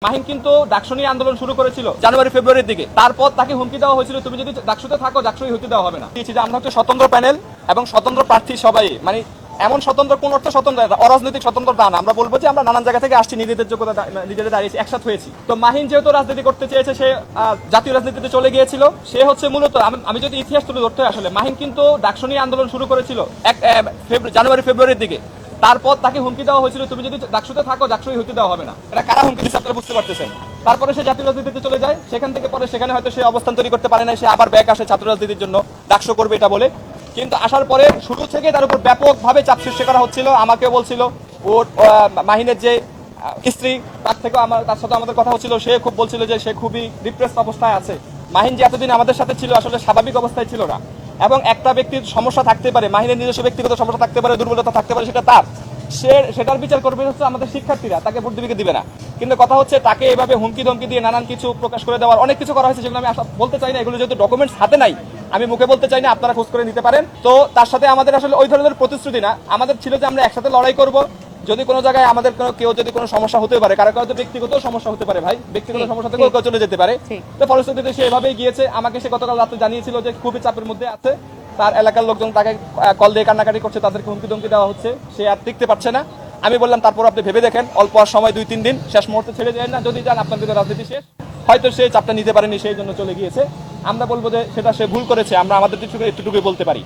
মাহিন কিন্তু ডাকসু নিয়ে আন্দোলন শুরু করেছিল জানুয়ারি ফেব্রুয়ারির দিকে। তারপর তাকে হুমকি দেওয়া হয়েছিল, তুমি যদি ডাকসুতে থাকো ডাকসুই হতে দেওয়া হবে না। যে আমরা হচ্ছে স্বতন্ত্র প্যানেল এবং স্বতন্ত্র প্রার্থী সবাই, মানে এমন স্বতন্ত্র কোন অর্থ স্বতন্ত্র অরাজনৈতিক স্বতন্ত্র তা না। আমরা বলবো যে আমরা নানান জায়গা থেকে আসছি, নিজেদের যোগ্যতা নিজেদের দাঁড়িয়েছি, একসাথে হয়েছি। তো মাহিন যেহেতু রাজনীতি করতে চেয়েছে, সে জাতীয় রাজনীতিতে চলে গিয়েছিল। সে হচ্ছে মূলত আমি যদি ইতিহাস তুলে ধরতে হয়, আসলে মাহিন কিন্তু ডাকসু নিয়ে আন্দোলন শুরু করেছিল জানুয়ারি ফেব্রুয়ারির দিকে। তারপর তাকে হুমকি দেওয়া হয়েছিল, তুমি যদি ডাকসুতে থাকো ডাকসুই হতে দেওয়া হবে না। এটা কারা হুমকি দিচ্ছে আপনারা বুঝতে পারতেছেন। তারপরে সে জাতীয় রাজনীতিতে চলে যায়, সেখান থেকে পরে সেখানে হয়তো সে অবস্থান তৈরি করতে পারে না, সে আবার ব্যাক আসে ছাত্র রাজনীতির জন্য, ডাকসু করবে এটা বলে। কিন্তু আসার পরে শুরু থেকে তার উপর ব্যাপকভাবে চাপ সৃষ্টি করা হচ্ছিল। আমাকেও বলছিল, ওর মাহিনের যে স্ত্রী, তার সাথে আমাদের কথা হচ্ছিল, সে খুব বলছিল যে সে খুবই ডিপ্রেসড অবস্থায় আছে। মাহিন যে এতদিন আমাদের সাথে ছিল আসলে স্বাভাবিক অবস্থায় ছিল না। এবং একটা ব্যক্তির সমস্যা থাকতে পারে, মাহিনের নিজস্ব ব্যক্তিগত সমস্যা থাকতে পারে, দুর্বলতা থাকতে পারে, সেটা তার, সেটার বিচার করবে হচ্ছে আমাদের শিক্ষার্থীরা, তাকে ভোট দিবে না। কিন্তু কথা হচ্ছে তাকে এভাবে হুমকি ধমকি দিয়ে নানান কিছু প্রকাশ করে দেওয়ার অনেক কিছু করা হয়েছে, যেগুলো আমি বলতে চাই না। এগুলো যেহেতু ডকুমেন্টস হাতে নাই, আমি মুখে বলতে চাই না, আপনারা খোঁজ করে নিতে পারেন। তো তার সাথে আমাদের আসলে ওই ধরনের প্রতিশ্রুতি না, আমাদের ছিল যে আমরা একসাথে লড়াই করব। যদি কোনো জায়গায় আমাদের কেউ যদি কোনো সমস্যা হতে পারে, কারো কারো ব্যক্তিগত সমস্যা হতে পারে, ভাই ব্যক্তিগত সমস্যা থেকে কেউ চলে যেতে পারে। তো ফলশ্রুতিতে সে এভাবেই গিয়েছে। আমাকে সে গতকাল রাতে জানিয়েছিল যে খুবই চাপের মধ্যে আছে, তার এলাকার লোকজন তাকে কল দিয়ে কান্নাকাটি করছে, তাদেরকে হুমকি ধমকি দেওয়া হচ্ছে, সে আর টিকতে পারছে না। আমি বললাম তারপর আপনি ভেবে দেখেন, অল্প আর সময় 2-3 দিন, শেষ মুহূর্তে ছেড়ে দেন না, যদি যান আপনার ভিতরে রাজনীতি শেষ। হয়তো সে চাপটা নিতে পারেনি, সেই জন্য চলে গিয়েছে। আমরা বলবো যে সেটা সে ভুল করেছে, আমরা আমাদের একটুটুকুই বলতে পারি।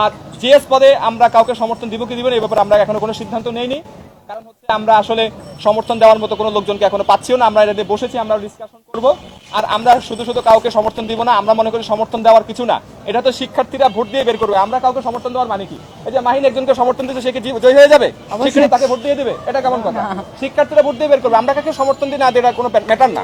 আর জিএস পদে আমরা কাউকে সমর্থন দিব কি দিব না, এই ব্যাপারে আমরা এখনো কোনো সিদ্ধান্ত নেইনি। কারণ হচ্ছে আমরা আসলে সমর্থন দেওয়ার মতো কোনো লোকজনকে এখনো পাচ্ছিও না। আমরা এটা নিয়ে বসেছি, আমরা ডিসকাশন করব। আর আমরা শুধু কাউকে সমর্থন দিব না। আমরা মনে করি সমর্থন দেওয়ার কিছু না, এটা তো শিক্ষার্থীরা ভোট দিয়ে বের করবে। আমরা কাউকে সমর্থন দেওয়ার মানে কি? এই যে মাহিন একজনকে সমর্থন দিতে, সে কি জয় হয়ে যাবে? তাকে ভোট দিয়ে দেবে? এটা কেমন কথা? শিক্ষার্থীরা ভোট দিয়ে বের করবে, আমরা কাকে সমর্থন দিই না, এটা কোনো ম্যাটার না।